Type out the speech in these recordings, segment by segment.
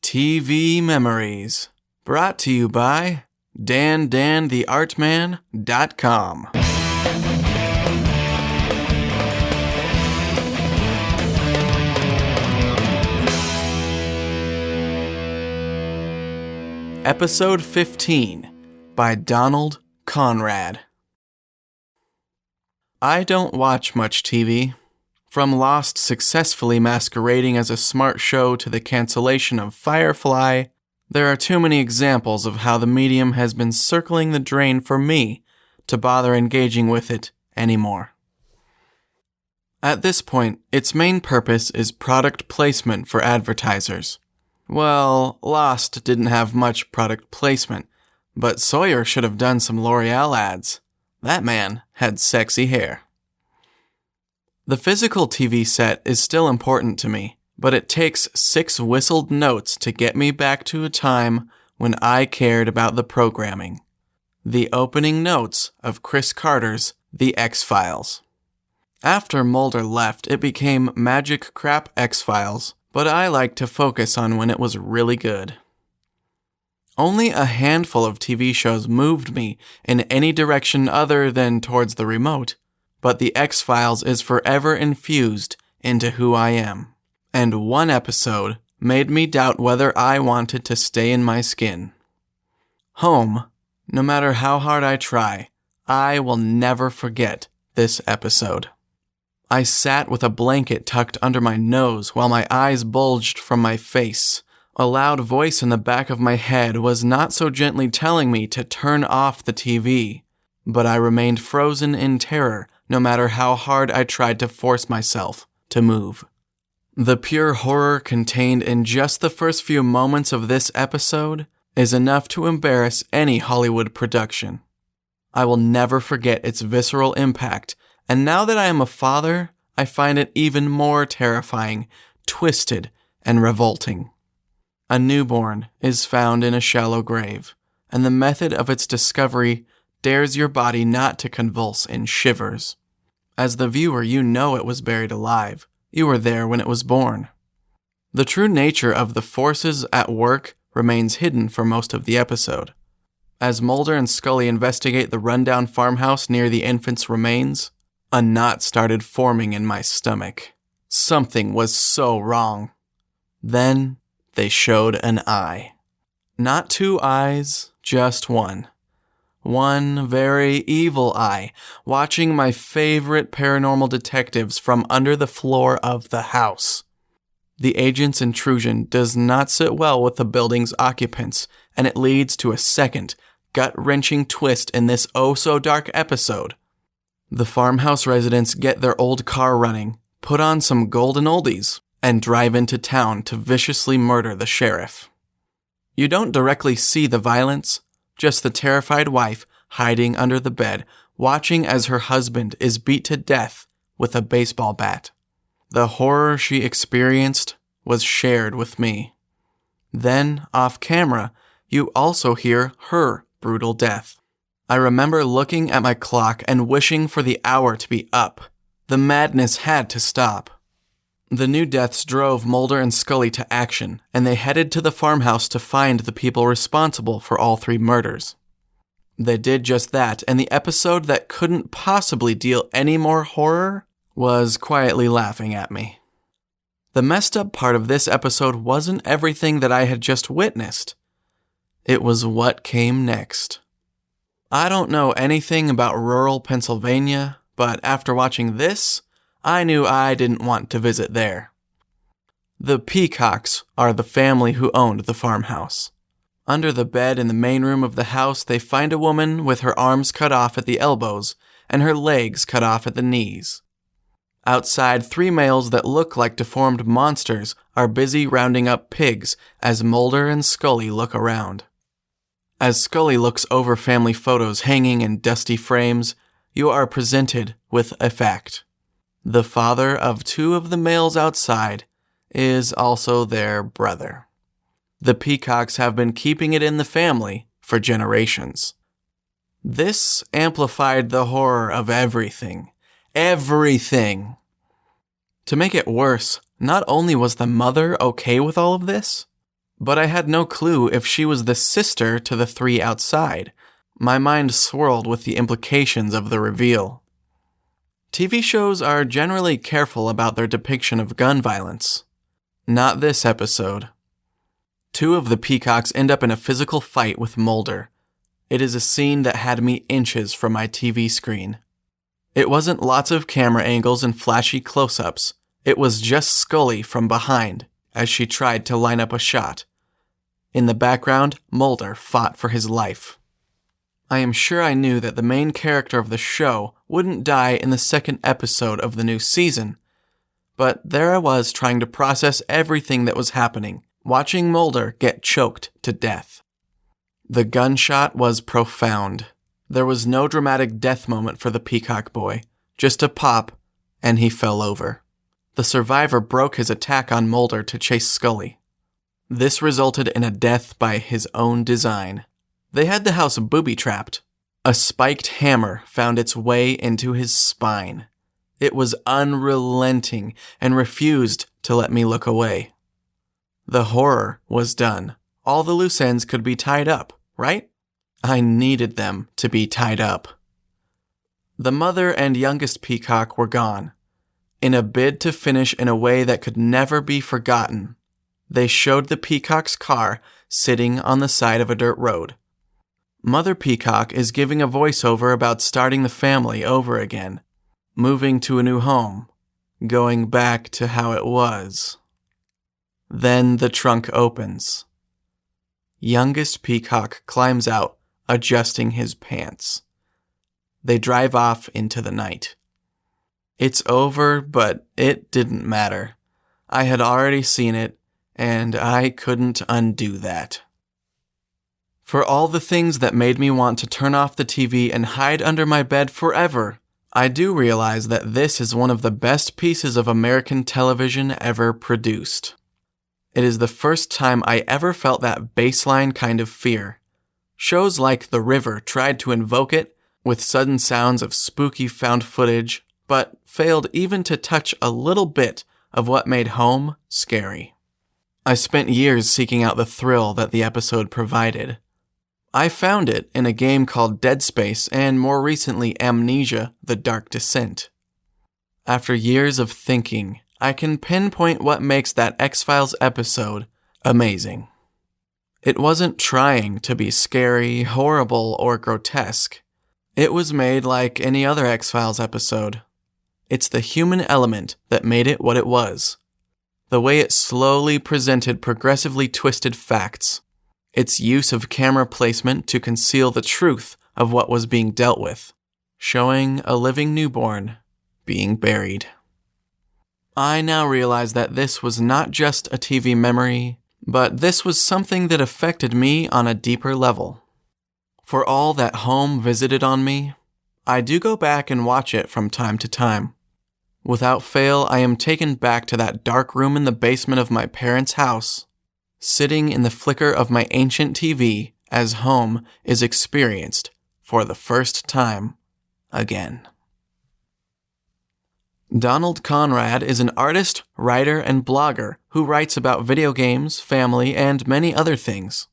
TV Memories, brought to you by dandantheartman.com. Episode 15 by Donald Conrad. I don't watch much TV. From Lost successfully masquerading as a smart show to the cancellation of Firefly, there are too many examples of how the medium has been circling the drain for me to bother engaging with it anymore. At this point, its main purpose is product placement for advertisers. Well, Lost didn't have much product placement, but Sawyer should have done some L'Oreal ads. That man had sexy hair. The physical TV set is still important to me, but it takes 6 whistled notes to get me back to a time when I cared about the programming. The opening notes of Chris Carter's The X-Files. After Mulder left, it became magic crap X-Files, but I like to focus on when it was really good. Only a handful of TV shows moved me in any direction other than towards the remote, but The X-Files is forever infused into who I am. And one episode made me doubt whether I wanted to stay in my skin. Home, no matter how hard I try, I will never forget this episode. I sat with a blanket tucked under my nose while my eyes bulged from my face. A loud voice in the back of my head was not so gently telling me to turn off the TV, but I remained frozen in terror no matter how hard I tried to force myself to move. The pure horror contained in just the first few moments of this episode is enough to embarrass any Hollywood production. I will never forget its visceral impact, and now that I am a father, I find it even more terrifying, twisted, and revolting. A newborn is found in a shallow grave, and the method of its discovery dares your body not to convulse in shivers. As the viewer, you know it was buried alive. You were there when it was born. The true nature of the forces at work remains hidden for most of the episode. As Mulder and Scully investigate the rundown farmhouse near the infant's remains, a knot started forming in my stomach. Something was so wrong. Then they showed an eye. Not 2 eyes, just one. One very evil eye, watching my favorite paranormal detectives from under the floor of the house. The agent's intrusion does not sit well with the building's occupants, and it leads to a second, gut-wrenching twist in this oh-so-dark episode. The farmhouse residents get their old car running, put on some golden oldies, and drive into town to viciously murder the sheriff. You don't directly see the violence, just the terrified wife hiding under the bed, watching as her husband is beat to death with a baseball bat. The horror she experienced was shared with me. Then, off camera, you also hear her brutal death. I remember looking at my clock and wishing for the hour to be up. The madness had to stop. The new deaths drove Mulder and Scully to action, and they headed to the farmhouse to find the people responsible for all 3 murders. They did just that, and the episode that couldn't possibly deal any more horror was quietly laughing at me. The messed up part of this episode wasn't everything that I had just witnessed. It was what came next. I don't know anything about rural Pennsylvania, but after watching this, I knew I didn't want to visit there. The Peacocks are the family who owned the farmhouse. Under the bed in the main room of the house, they find a woman with her arms cut off at the elbows and her legs cut off at the knees. Outside, 3 males that look like deformed monsters are busy rounding up pigs as Mulder and Scully look around. As Scully looks over family photos hanging in dusty frames, you are presented with a fact. The father of 2 of the males outside is also their brother. The Peacocks have been keeping it in the family for generations. This amplified the horror of everything. Everything! To make it worse, not only was the mother okay with all of this, But I had no clue if she was the sister to the three outside. My mind swirled with the implications of the reveal. TV shows are generally careful about their depiction of gun violence. Not this episode. 2 of the peacocks end up in a physical fight with Mulder. It is a scene that had me inches from my TV screen. It wasn't lots of camera angles and flashy close-ups. It was just Scully from behind as she tried to line up a shot. In the background, Mulder fought for his life. I am sure I knew that the main character of the show wouldn't die in the 2nd episode of the new season, but there I was trying to process everything that was happening, watching Mulder get choked to death. The gunshot was profound. There was no dramatic death moment for the peacock boy, just a pop, and he fell over. The survivor broke his attack on Mulder to chase Scully. This resulted in a death by his own design. They had the house booby-trapped. A spiked hammer found its way into his spine. It was unrelenting and refused to let me look away. The horror was done. All the loose ends could be tied up, right? I needed them to be tied up. The mother and youngest peacock were gone. In a bid to finish in a way that could never be forgotten, they showed the peacock's car sitting on the side of a dirt road. Mother Peacock is giving a voiceover about starting the family over again, moving to a new home, going back to how it was. Then the trunk opens. Youngest peacock climbs out, adjusting his pants. They drive off into the night. It's over, but it didn't matter. I had already seen it, and I couldn't undo that. For all the things that made me want to turn off the TV and hide under my bed forever, I do realize that this is one of the best pieces of American television ever produced. It is the first time I ever felt that baseline kind of fear. Shows like The River tried to invoke it with sudden sounds of spooky found footage, but failed even to touch a little bit of what made home scary. I spent years seeking out the thrill that the episode provided. I found it in a game called Dead Space and more recently Amnesia: The Dark Descent. After years of thinking, I can pinpoint what makes that X-Files episode amazing. It wasn't trying to be scary, horrible, or grotesque. It was made like any other X-Files episode. It's the human element that made it what it was. The way it slowly presented progressively twisted facts. Its use of camera placement to conceal the truth of what was being dealt with, showing a living newborn being buried. I now realize that this was not just a TV memory, but this was something that affected me on a deeper level. For all that home visited on me, I do go back and watch it from time to time. Without fail, I am taken back to that dark room in the basement of my parents' house, sitting in the flicker of my ancient TV as home is experienced for the first time again. Donald Conrad is an artist, writer, and blogger who writes about video games, family, and many other things.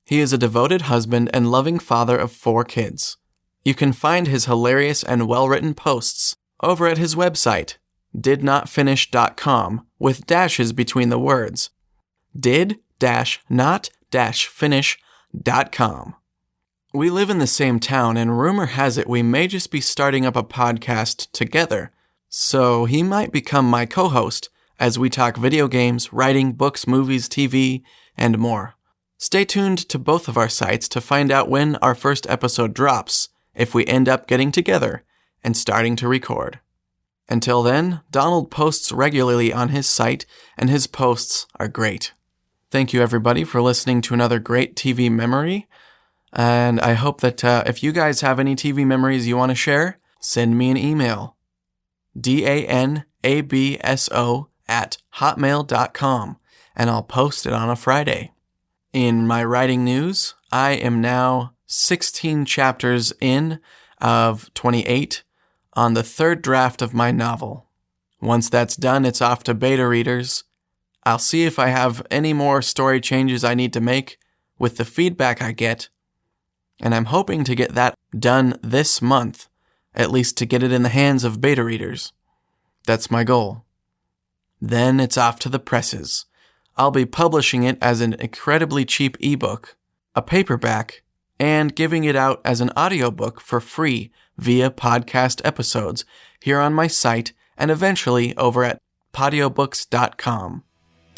He is a devoted husband and loving father of 4 kids. You can find his hilarious and well-written posts over at his website, didnotfinish.com, with dashes between the words. did-not-finish.com. We live in the same town, and rumor has it we may just be starting up a podcast together, so he might become my co-host as we talk video games, writing, books, movies, TV, and more. Stay tuned to both of our sites to find out when our first episode drops, if we end up getting together and starting to record. Until then, Donald posts regularly on his site, and his posts are great. Thank you, everybody, for listening to another great TV memory. And I hope that if you guys have any TV memories you want to share, send me an email. danabso@hotmail.com, and I'll post it on a Friday. In my writing news, I am now 16 chapters in of 28 on the 3rd draft of my novel. Once that's done, it's off to beta readers. I'll see if I have any more story changes I need to make with the feedback I get, and I'm hoping to get that done this month, at least to get it in the hands of beta readers. That's my goal. Then it's off to the presses. I'll be publishing it as an incredibly cheap ebook, a paperback, and giving it out as an audiobook for free via podcast episodes here on my site and eventually over at podiobooks.com.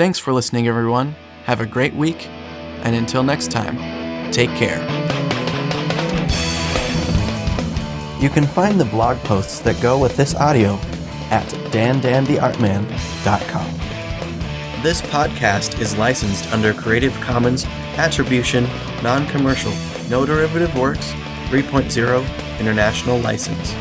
Thanks for listening, everyone. Have a great week, and until next time, take care. You can find the blog posts that go with this audio at dandantheartman.com. This podcast is licensed under Creative Commons Attribution, Non-Commercial, No Derivative Works, 3.0 International License.